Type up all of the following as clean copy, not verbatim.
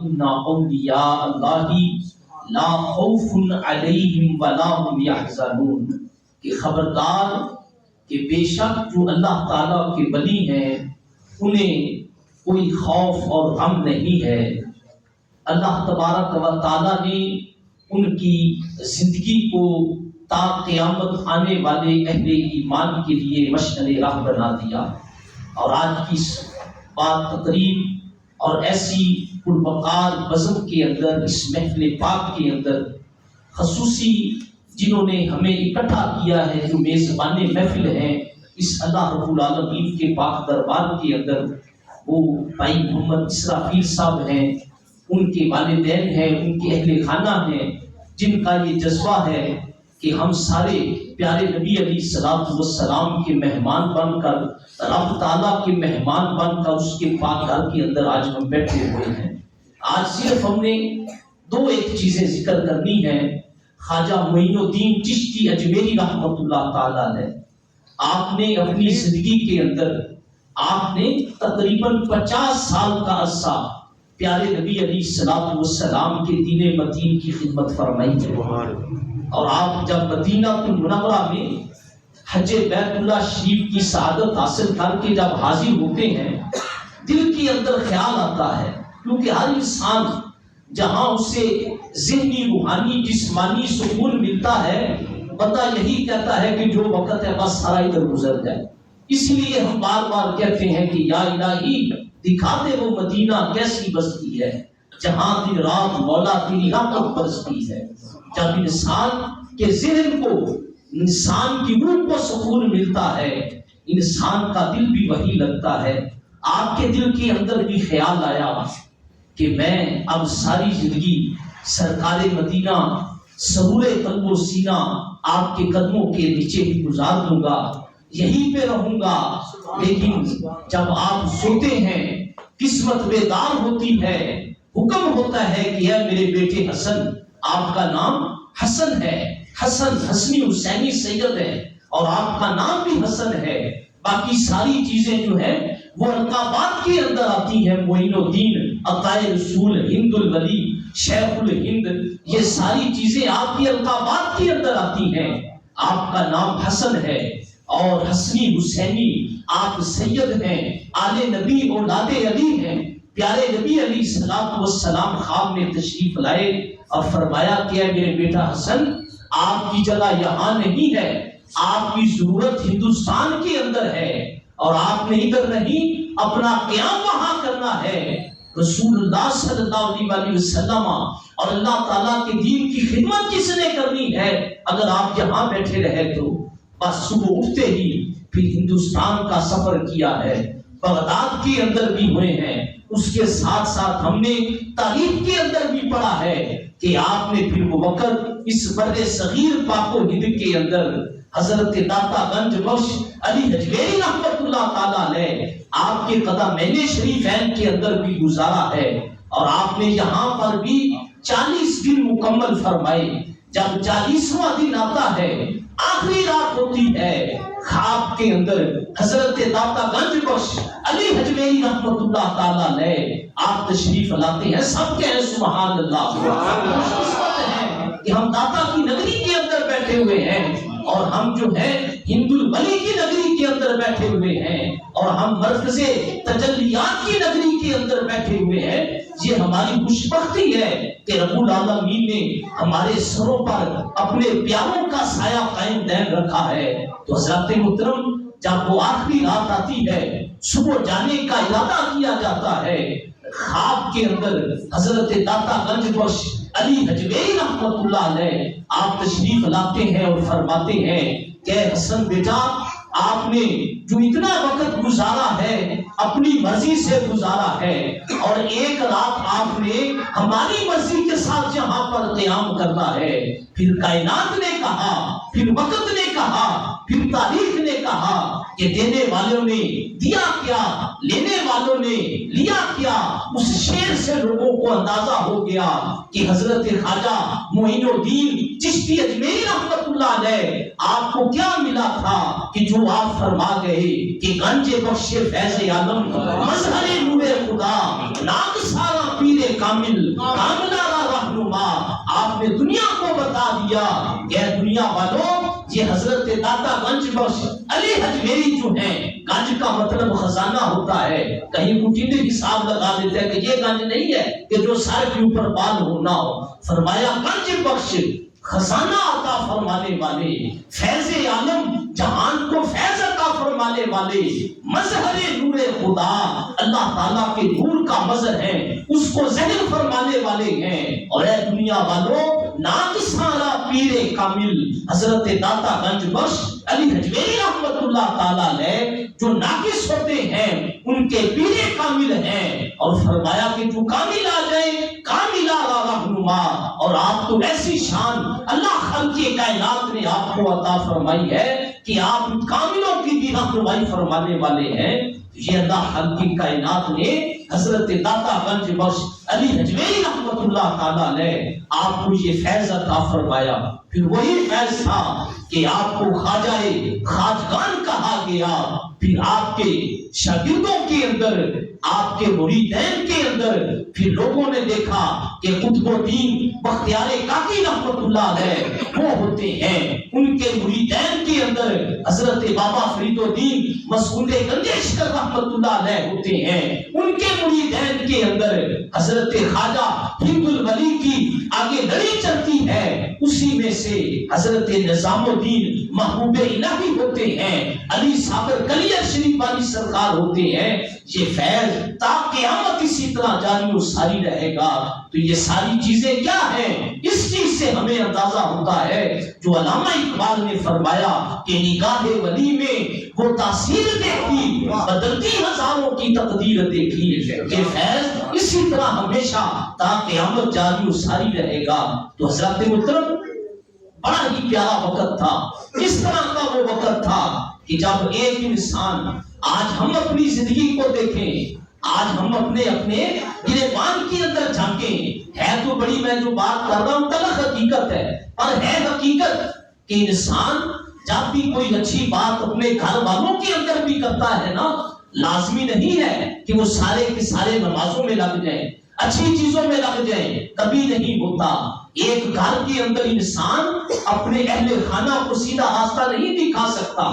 ان اولیاء اللہ لا خوف علیہم ولا هم یحزنون، کہ خبردار کہ بے شک جو اللہ تعالیٰ کے ولی ہیں انہیں کوئی خوف اور غم نہیں ہے۔ اللہ تبارک و تعالیٰ نے ان کی زندگی کو تا قیامت آنے والے اہل ایمان کے لیے مشعل راہ بنا دیا۔ اور آج کی اس بات تقریب اور ایسی پروقار بزم کے اندر، اس محفل پاک کے اندر خصوصی جنہوں نے ہمیں اکٹھا کیا ہے، جو میزبان محفل ہیں اس اللہ رب العالمین کے پاک دربار کے اندر، وہ بھائی محمد اسرافیل صاحب ہیں، ان کے والدین ہیں، ان کے اہل خانہ ہیں، جن کا یہ جذبہ ہے کہ ہم سارے پیارے نبی علیہ الصلوۃ والسلام کے مہمان بن کر، رب تعالیٰ کے مہمان بن کر اس کے پاک گھر کے اندر آج ہم بیٹھے ہوئے ہیں۔ آج صرف ہم نے دو ایک چیزیں ذکر کرنی ہیں۔ خواجہ معین الدین چشتی اجمیری رحمۃ اللہ تعالیٰ نے، آپ نے اپنی زندگی کے اندر آپ نے تقریباً 50 سال کا عرصہ پیارے نبی علیہ الصلوۃ والسلام کے دین متین کی خدمت فرمائی ہے۔ اور آپ جب مدینہ المنورہ میں حج بیت اللہ شریف کی سعادت حاصل کر کے جب حاضر ہوتے ہیں، دل کے اندر خیال آتا ہے، کیونکہ ہر انسان جہاں اسے ذہنی، روحانی، جسمانی سکون ملتا ہے، بندہ یہی کہتا ہے کہ جو وقت ہے بس سارا ادھر گزر جائے۔ اس لیے ہم بار بار کہتے ہیں کہ یا الہی دکھا دے وہ مدینہ کیسی بستی ہے جہاں دن رات مولا تیری رحمت برستی ہے۔ جب انسان کے ذہن کو، انسان کی روح کو سکون ملتا ہے، انسان کا دل بھی وہی لگتا ہے۔ آپ کے دل کے اندر بھی خیال آیا کہ میں اب ساری زندگی سرکار مدینہ سرور قلب و سینہ آپ کے قدموں کے نیچے ہی گزار دوں گا، یہیں پہ رہوں گا۔ لیکن جب آپ سوتے ہیں، قسمت بیدار ہوتی ہے، حکم ہوتا ہے کہ اے میرے بیٹے حسن، آپ کا نام حسن ہے، حسن حسنی حسینی سید ہے، اور آپ کا نام بھی حسن ہے۔ باقی ساری چیزیں جو ہیں وہ القابات کے اندر آتی ہیں، معین الدین، عطائے رسول، ہند الولی، شیخ الہند، یہ ساری چیزیں آپ کی القابات کے اندر آتی ہیں۔ آپ کا نام حسن ہے اور حسنی حسینی، آپ سید ہیں، آل نبی اولاد علی ہیں۔ پیارے نبی علیہ الصلوۃ والسلام خواب میں تشریف لائے اور فرمایا کہ اے میرے بیٹا حسن، آپ کی جگہ یہاں نہیں ہے، آپ کی ضرورت ہندوستان کے اندر ہے، اور آپ نے ادھر نہیں اپنا قیام وہاں کرنا ہے۔ رسول اللہ صلی اللہ علیہ وسلم اور اللہ تعالیٰ کے دین کی خدمت کس نے کرنی ہے اگر آپ یہاں بیٹھے رہے تو؟ بس صبح اٹھتے ہی پھر ہندوستان کا سفر کیا ہے، بغداد کے اندر بھی ہوئے ہیں، اس کے ساتھ ساتھ ہم نے تاریخ کے اندر بھی پڑھا ہے کہ آپ نے پھر وہ وقت اس بر صغیر پاک و ہند کے اندر حضرت داتا گنج بخش علی حجویری رحمت اللہ تعالیٰ علیہ آپ کے قدمین شریفین کے اندر بھی گزارا ہے، اور آپ نے یہاں پر بھی 40 دن مکمل فرمائے۔ جب 40واں دن آتا ہے، آخری رات ہوتی ہے، خواب کے اندر حضرت داتا گنج بخش علی حجویری رحمت اللہ تعالیٰ علیہ آپ تشریف لاتے ہیں۔ سب کہیں سبحان اللہ۔ خوش قسمت ہے کہ ہم داتا کی نگری کے اندر بیٹھے ہوئے ہیں، اور ہم جو ہے ہند الولی کی نگری کے اندر بیٹھے ہوئے ہیں، اور ہم مرکز تجلیات کی نگری کے اندر بیٹھے ہوئے ہیں۔ یہ ہماری خوش بختی ہے کہ رب العالمین نے ہمارے سروں پر اپنے پیاروں کا سایہ قائم دائم رکھا ہے۔ تو حضرات محترم، جب وہ آخری رات آتی ہے، صبح جانے کا ارادہ کیا جاتا ہے، خواب کے اندر حضرت داتا گنج بخش علی حجویری رحمت اللہ علیہ آپ تشریف لاتے ہیں اور فرماتے ہیں کہ حسن بیٹا، آپ نے جو اتنا وقت گزارا ہے اپنی مرضی سے گزارا ہے، اور ایک رات آپ نے ہماری مرضی کے ساتھ یہاں پر قیام کرنا ہے۔ پھر کائنات نے کہا، پھر وقت نے کہا، پھر تاریخ نے کہا کہ دینے والوں نے دیا کیا، لینے والوں نے لیا کیا۔ اس شعر سے لوگوں کو اندازہ ہو گیا کہ حضرت خواجہ معین الدین چشتی اجمیری رحمت اللہ علیہ آپ کو کیا ملا تھا کہ جو جو آپ فرما گئے کہ گنج بخش فیض عالم مظہر نور خدا ناک سارا پیر کامل کاملہ رہنما، آپ نے دنیا کو بتا دیا کہ دنیا والوں یہ حضرت داتا گنج بخش علی حجویری جو ہیں، گنج کا مطلب خزانہ ہوتا ہے، کہیں مٹھینے حساب لگا دیتے ہیں کہ یہ گنج نہیں ہے کہ جو سر کے اوپر بال ہونا ہو، فرمایا گنج بخش خزانہ عطا فرمانے والے، فیض عالم جہان کو فیض عطا فرمانے والے، مظہر نور خدا اللہ تعالیٰ کے نور کا مظہر ہے، اس کو ظاہر فرمانے والے ہیں۔ اور اے دنیا والوں، ناک سارا پیر کامل حضرت داتا گنج بخش علی حجویری رحمت اللہ تعالیٰ علیہ جو ناقص ہوتے ہیں ان کے پیر کامل ہیں، اور فرمایا کہ جو کامل آ جائے کاملہ رہنما، اور آپ تو ایسی شان اللہ خالق کائنات نے آپ کو عطا فرمائی ہے کہ آپ کاملوں کی بھی رہنمائی فرمانے والے ہیں۔ یہ اللہ خالق کائنات نے حضرت داتا گنج بخش علی حجویری رحمت اللہ تعالیٰ علیہ آپ کو یہ فیض عطا فرمایا۔ پھر وہی فیض تھا کہ آپ کو خواجہ خواجگان کہا گیا، پھر آپ کے شاگردوں کے اندر، آپ کے مریدین کے اندر پھر لوگوں نے دیکھا کہ قطب الدین بختیار کاکی رحمت اللہ علیہ وہ ہوتے ہیں، ان کے مریدین کے اندر حضرت بابا فرید الدین مسعود گنجیشکر رحمت اللہ علیہ ہوتے ہیں، ان کے مریدین کے اندر حضرت خواجہ ہند الولی کی آگے لڑی چلتی ہے، اسی میں سے حضرت نظام الدین محبوب الہی ہوتے ہیں، علی صابر کلیہ شریف والی سرکار ہوتے ہیں۔ یہ فیض تا قیامت اسی طرح جاری و ساری رہے گا۔ تو یہ ساری چیزیں کیا ہیں؟ اس چیز سے ہمیں اندازہ ہوتا ہے جو علامہ اقبال نے فرمایا کہ نگاہ ولی میں وہ تاثیر دیکھی، بدلتی ہزاروں کی تقدیر دیکھی۔ یہ فیض اسی طرح ہمیشہ تا قیامت جاری و ساری رہے گا۔ تو حضرات محترم، بڑا ہی پیارا وقت تھا، اس طرح کا وہ وقت تھا کہ جب ایک انسان، آج ہم اپنی زندگی کو دیکھیں، آج ہم اپنے گریبان کے اندر جھانکیں، ہے تو بڑی میں جو بات کر رہا ہوں تلخ حقیقت ہے، پر ہے حقیقت کہ انسان جب بھی کوئی اچھی بات اپنے گھر والوں کے اندر بھی کرتا ہے نا، لازمی نہیں ہے کہ وہ سارے کے سارے نمازوں میں لگ جائیں، اچھی چیزوں میں لگ جائیں، کبھی نہیں ہوتا۔ ایک گھر کے اندر انسان اپنے اہل خانہ کو سیدھا راستہ نہیں دکھا سکتا،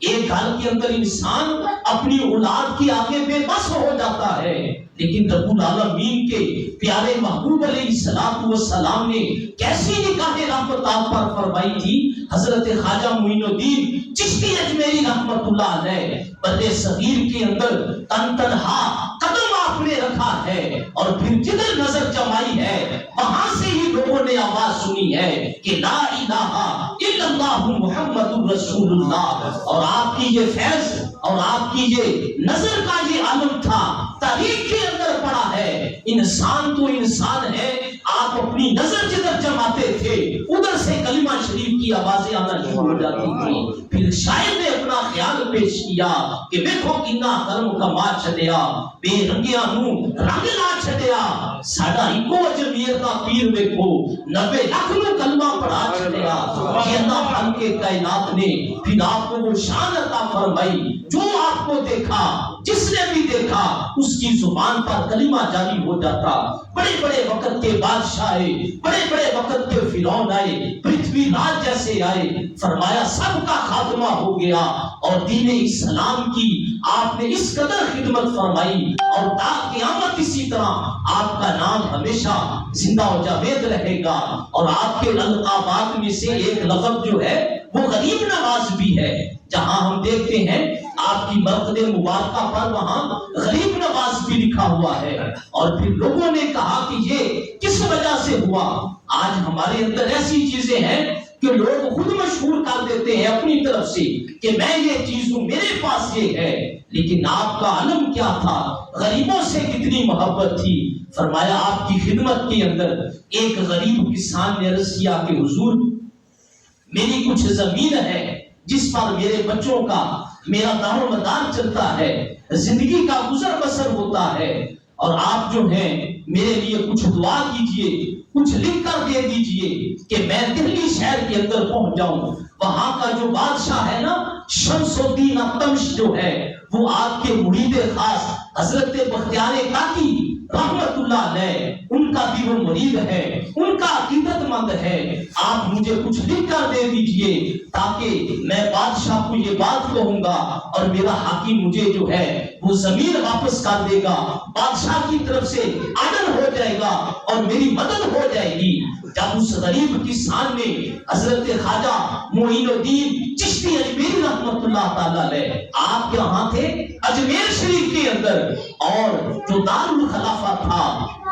ایک گھر کے اندر انسان اپنی اولاد کی آگے بے بس ہو جاتا ہے، لیکن رب العالمین کے پیارے محبوب علیہ السلام نے کیسی نگاہ رحمت آپ پر فرمائی تھی۔ حضرت خواجہ معین الدین چشتی اجمیری رحمت اللہ علیہ بر صغیر کے اندر تن تنہا قدم آپ نے رکھا ہے، اور پھر جدھر نظر جمائی ہے وہاں سے ہی لوگوں نے آواز سنی ہے کہ لا الہ الا اللہ محمد رسول اللہ۔ اور آپ کی یہ فیض اور آپ کی یہ نظر کا یہ عالم تھا، تاریخ کے اندر پڑا ہے۔ انسان تو انسان ہے، آپ اپنی نظر جدھر جماتے تھے ادھر سے کلمہ شریف کی آوازیں آنا شروع ہو جاتی تھی۔ پھر شاعر نے اپنا خیال پیش کیا کہ دیکھو کنا کرم کما چھڈیا، بے رنگیاں نو رنگ لا چھڈیا، ساڈا ایکو اجمیر دا پیر دیکھو 90 لاکھ نو کلمہ پڑھا چھڈیا۔ یہ اللہ خالق کائنات نے پھر آپ کو وہ شان عطا فرمائی، جو آپ کو دیکھا، جس نے بھی دیکھا اس کی زبان پر کلمہ جاری ہو جاتا۔ بڑے بڑے وقت کے بادشاہ آئے، بڑے بڑے وقت کے فرعون آئے، پرتھوی راج جیسے آئے، فرمایا سب کا خاتمہ ہو گیا، اور دین اسلام کی آپ نے اس قدر خدمت فرمائی، اور تا قیامت اسی طرح آپ کا نام ہمیشہ زندہ و جاوید رہے گا۔ اور آپ کے القابات میں سے ایک لقب جو ہے وہ غریب نواز بھی ہے، جہاں ہم دیکھتے ہیں آپ کی مرقد مبارکہ پر وہاں غریب نواز بھی لکھا ہوا ہے۔ اور پھر لوگوں نے کہا کہ یہ کس وجہ سے ہوا؟ آج ہمارے اندر ایسی چیزیں ہیں کہ لوگ خود مشہور کر دیتے ہیں اپنی طرف سے کہ میں یہ چیز ہوں، میرے پاس یہ ہے، لیکن آپ کا علم کیا تھا؟ غریبوں سے کتنی محبت تھی۔ فرمایا آپ کی خدمت کے اندر ایک غریب کسان نے عرض کیا کہ حضور میری کچھ زمین ہے جس پر میرے بچوں کا میرا دار و مدار چلتا ہے، زندگی کا گزر بسر ہوتا ہے، اور آپ جو ہیں میرے لیے کچھ دعا کیجئے، کچھ لکھ کر دے دیجئے کہ میں دہلی شہر کے اندر پہنچ جاؤں۔ وہاں کا جو بادشاہ ہے نا شمس الدین التمش جو ہے، وہ آپ کے مرید خاص حضرت بختیار کاکی رحمت اللہ علیہ، ان کا بھی وہ مرید ہے، ان کا عقیدت مند ہے۔ آپ مجھے کچھ لکھ کر دے دیجئے تاکہ میں بادشاہ کو یہ بات کہوں گا اور میرا حاکم مجھے جو ہے وہ زمین واپس کر دے گا، بادشاہ کی طرف سے عدل ہو جائے گا اور میری مدد ہو جائے گی۔ جب اس غریب کسان نے حضرت خواجہ معین الدین چشتی اجمیری رحمت اللہ تعالی علیہ، آپ یہاں تھے اجمیر شریف کے اندر، اور جو دارالخلافہ تھا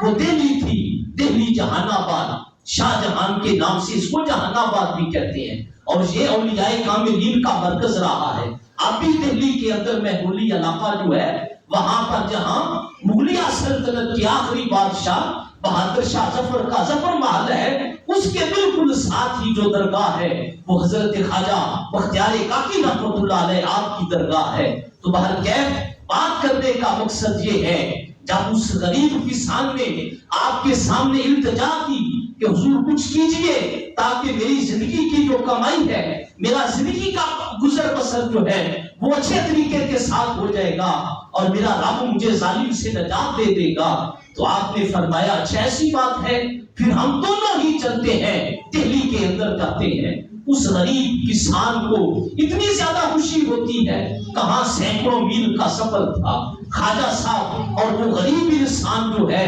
وہ دہلی تھی، دہلی جہان آباد، شاہ جہان کے نام سے اس کو جہان آباد بھی کہتے ہیں، اور یہ اولیاء کاملین کا مرکز رہا ہے۔ اب بھی دہلی کے اندر محرولی علاقہ جو ہے، وہاں پر جہاں مغلیہ سلطنت کے آخری بادشاہ بہادر شاہ ظفر کا ظفر محل ہے، اس کے بالکل ساتھ ہی جو درگاہ ہے وہ حضرت خواجہ بختیار کاکی رحمت اللہ علیہ آپ کی درگاہ ہے۔ تو بہرکیف بات کرنے کا مقصد یہ ہے، جب اس غریب کسان نے آپ کے سامنے التجا کی کہ حضور کچھ کیجئے تاکہ میری زندگی کی جو کمائی ہے، میرا زندگی کا گزر بسر جو ہے وہ اچھے طریقے کے ساتھ ہو جائے گا اور میرا رب مجھے ظالم سے نجات دے دے گا، تو آپ نے فرمایا اچھا ایسی بات ہے، پھر ہم دونوں ہی چلتے ہیں، دہلی کے اندر جاتے ہیں۔ اس غریب کسان کو اتنی زیادہ خوشی ہوتی ہے، کہاں سینکڑوں میل کا سفر تھا، خواجہ صاحب اور وہ غریب انسان جو ہے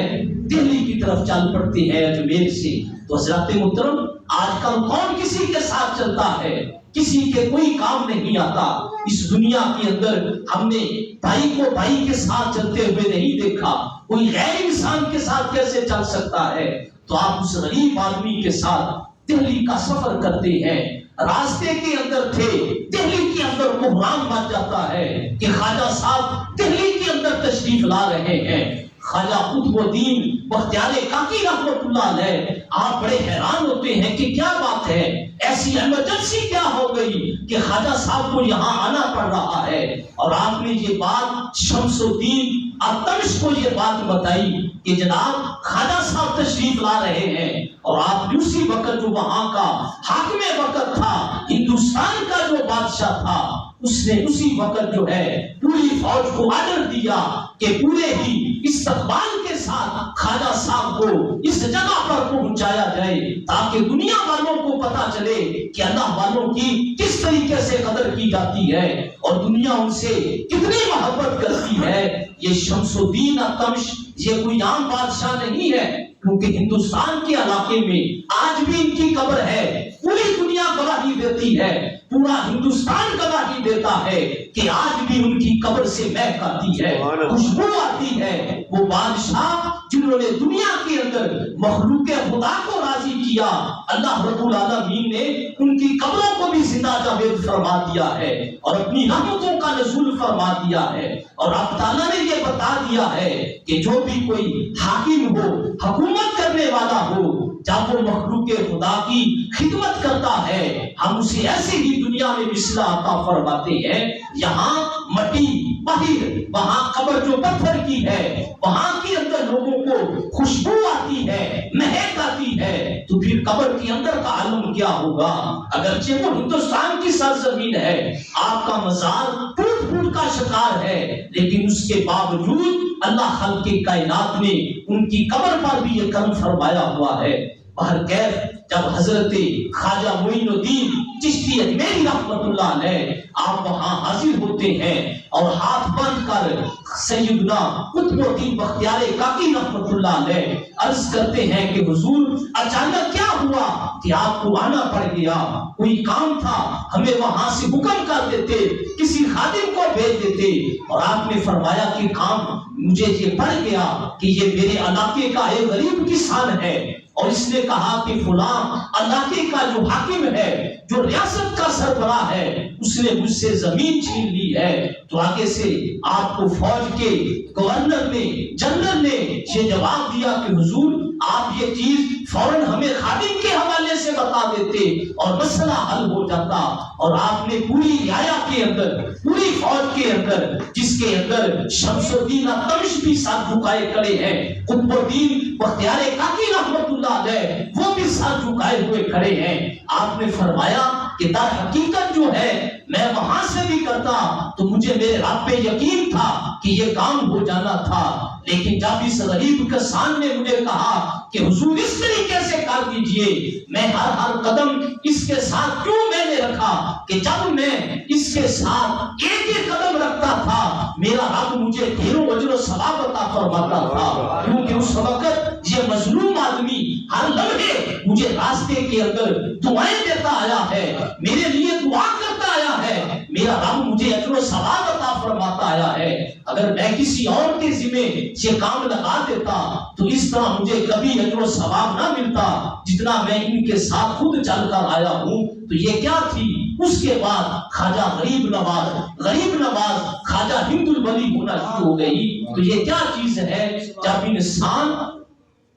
دہلی کی طرف چل پڑتے ہیں اجمیر سے۔ تو حضرات محترم، آج کل کون کسی کے ساتھ چلتا ہے؟ کسی کے کوئی کام نہیں آتا۔ اس دنیا کے اندر ہم نے بھائی کو بھائی کے ساتھ چلتے ہوئے نہیں دیکھا، کوئی غیر انسان کے ساتھ کیسے چل سکتا ہے؟ تو آپ اس غریب آدمی کے ساتھ دہلی کا سفر کرتے ہیں، راستے کے اندر تھے، دہلی کے اندر بحران مچ جاتا ہے کہ خواجہ صاحب دہلی کے اندر تشریف لا رہے ہیں۔ خواجہ قطب الدین بختیار کاکی رحمت اللہ علیہ آپ بڑے حیران ہوتے ہیں کہ کیا بات ہے، ایسی ایمرجنسی کیا ہو گئی کہ خواجہ صاحب کو یہاں آنا پڑ رہا ہے؟ اور آپ نے یہ بات شمس الدین التمش کو یہ بات بتائی کہ جناب خواجہ صاحب تشریف لا رہے ہیں، اور آپ نے اسی وقت جو وہاں کا حاکم وقت تھا، ہندوستان کا جو بادشاہ تھا، اس نے اسی وقت جو ہے پوری فوج کو آرڈر دیا کہ پورے ہی استقبال کے ساتھ خواجہ صاحب کو اس جگہ پر پہنچایا جائے تاکہ دنیا والوں کو پتا چلے کہ اللہ والوں کی کس طریقے سے قدر کی جاتی ہے اور دنیا ان سے کتنی محبت کرتی ہے۔ یہ شمس الدین التمش یہ کوئی عام بادشاہ نہیں ہے، کیونکہ ہندوستان کے علاقے میں آج بھی ان کی قبر ہے، پوری دنیا گواہی دیتی ہے، پورا ہندوستان گواہی دیتا ہے کہ آج بھی ان کی قبر سے مہک آتی ہے، خوشبو آتی ہے۔ وہ بادشاہ جنہوں نے دنیا کے اندر مخلوق خدا کو راضی کیا، اللہ رب العالمین نے ان کی قبروں کو بھی زندہ جاوید فرما دیا ہے اور اپنی رحمتوں کا نزول فرما دیا ہے، اور اب تعالیٰ نے یہ بتا دیا ہے کہ جو بھی کوئی حاکم ہو، حکومت کرنے والا ہو، جب وہ مخلوق خدا کی خدمت کرتا ہے، ہم اسے ایسے ہی دنیا میں مثلا عطا فرماتے ہیں۔ یہاں مٹی باہر، وہاں قبر جو پتھر کی ہے، وہاں کے اندر لوگوں کو خوشبو آتی ہے، مہک آتی ہے، تو پھر قبر کے اندر کا عالم کیا ہوگا؟ اگرچہ وہ ہندوستان کی سرزمین ہے، آپ کا مزار ٹوٹ پھوٹ کا شکار ہے، لیکن اس کے باوجود اللہ خلق کے کائنات نے ان کی قبر پر بھی یہ کرم فرمایا ہوا ہے۔ بہرکیف جب حضرت خواجہ معین الدین چشتی اجمیری رحمت اللہ علیہ آپ وہاں حاضر ہوتے ہیں اور ہاتھ باندھ کر سیدنا قطب الدین بختیار کاکی رحمت اللہ علیہ عرض کرتے ہیں کہ حضور اچانک کیا ہوا کہ آپ کو آنا پڑ گیا؟ کوئی کام تھا، ہمیں وہاں سے حکم کر دیتے، کسی خادم کو بھیج دیتے۔ اور آپ نے فرمایا کہ کام مجھے یہ پڑ گیا کہ یہ میرے علاقے کا ایک غریب کسان ہے، اور اس نے کہا کہ فلاں علاقے کا جو حاکم ہے، جو ریاست کا سربراہ ہے، اس نے مجھ سے زمین چھین لی ہے۔ تو تو آگے سے آپ کو فوج کے گورنر نے، جنرل نے یہ جواب دیا کہ حضور آپ یہ چیز فوراً ہمیں خادم کے حوالے سے بتا دیتے اور مسئلہ حل ہو جاتا. اور آپ نے پوری رعایا کے اندر، پوری فوج کے اندر، جس کے اندر شمس الدین تمش بھی ساتھ جھکائے کھڑے ہیں، قطب الدین بختیار کاکی رحمت اللہ علیہ وہ بھی ساتھ جھکائے ہوئے کھڑے ہیں، آپ نے فرمایا کہ در حقیقت جو ہے میں وہاں سے بھی کرتا تو مجھے میرے رب پہ یقین تھا کہ یہ کام ہو جانا تھا، لیکن جب اس غریب کسان نے مجھے کہا کہ حضور اس طریقے سے کر دیجئے، میں ہر قدم اس کے ساتھ کیوں میں نے رکھا کہ جب میں اس کے ساتھ ایک ایک قدم رکھتا تھا میرا رب مجھے ڈھیروں اجر و ثواب عطا فرماتا تھا، کیونکہ اس وقت یہ مظلوم آدمی ہر لمحے مجھے راستے کے اندر دعائیں دیتا آیا ہے، میرے لیے دعا کرتا آیا ہے، میرا رب مجھے اجر و ثواب عطا فرماتا آیا ہے. اگر میں کسی اور کے ذمہ یہ کام لگا دیتا تو اس طرح مجھے کبھی اجر و ثواب نہ ملتا جتنا میں ان کے ساتھ خود چل کر آیا ہوں. تو یہ کیا تھی؟ اس کے بعد خواجہ غریب نواز خواجہ ہند الولی ہونا شروع ہو گئی. تو یہ کیا چیز ہے؟ جب انسان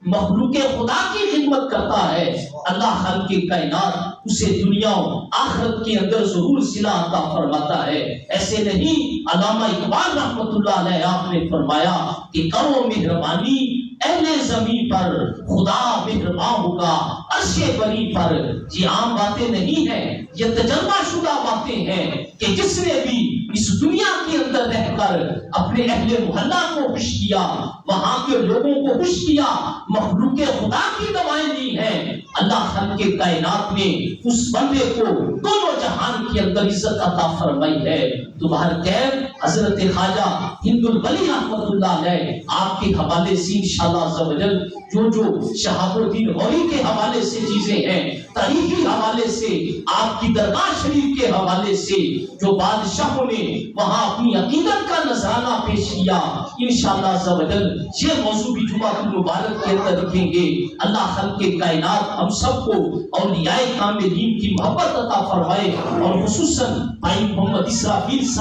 مخلوق خدا کی خدمت کرتا ہے اللہ خالق کائنات اسے دنیا و آخرت کے اندر ظہور صلہ عطا فرماتا ہے. ایسے نہیں، علامہ اقبال رحمت اللہ علیہ آپ نے فرمایا کہ کرو مہربانی اہل زمین پر خدا مہربان ہوگا عرش بری پر. یہ عام باتیں نہیں ہیں، یہ تجربہ شدہ باتیں ہیں کہ جس نے بھی اس دنیا کے اندر رہ کر اپنے اہل محلہ کو خوش کیا، وہاں کے لوگوں کو خوش کیا، مخلوق خدا کی دعائیں دی ہیں، اللہ خالق کائنات نے اس بندے کو دونوں جہان کے اندر عزت عطا فرمائی ہے. تمہارے کیف حضرت خواجہ ہند الولی رحمت اللہ علیہ آپ کے حوالے سے انشاءاللہ عز و جل جو شہاب الدین غوری کے حوالے سے چیزیں ہیں، تاریخی حوالے سے، آپ کی درگاہ شریف کے حوالے سے جو بادشاہوں نے وہاں اپنی عقیدت کا نذرانہ پیش کیا، انشاءاللہ عز و جل یہ موضوع بھی جمعہ المبارک کے اندر رکھیں گے. اللہ خالق کائنات ہم سب کو اولیاء کاملین کی محبت عطا فرمائے اور خصوصاً بھائی محمد اسرافیل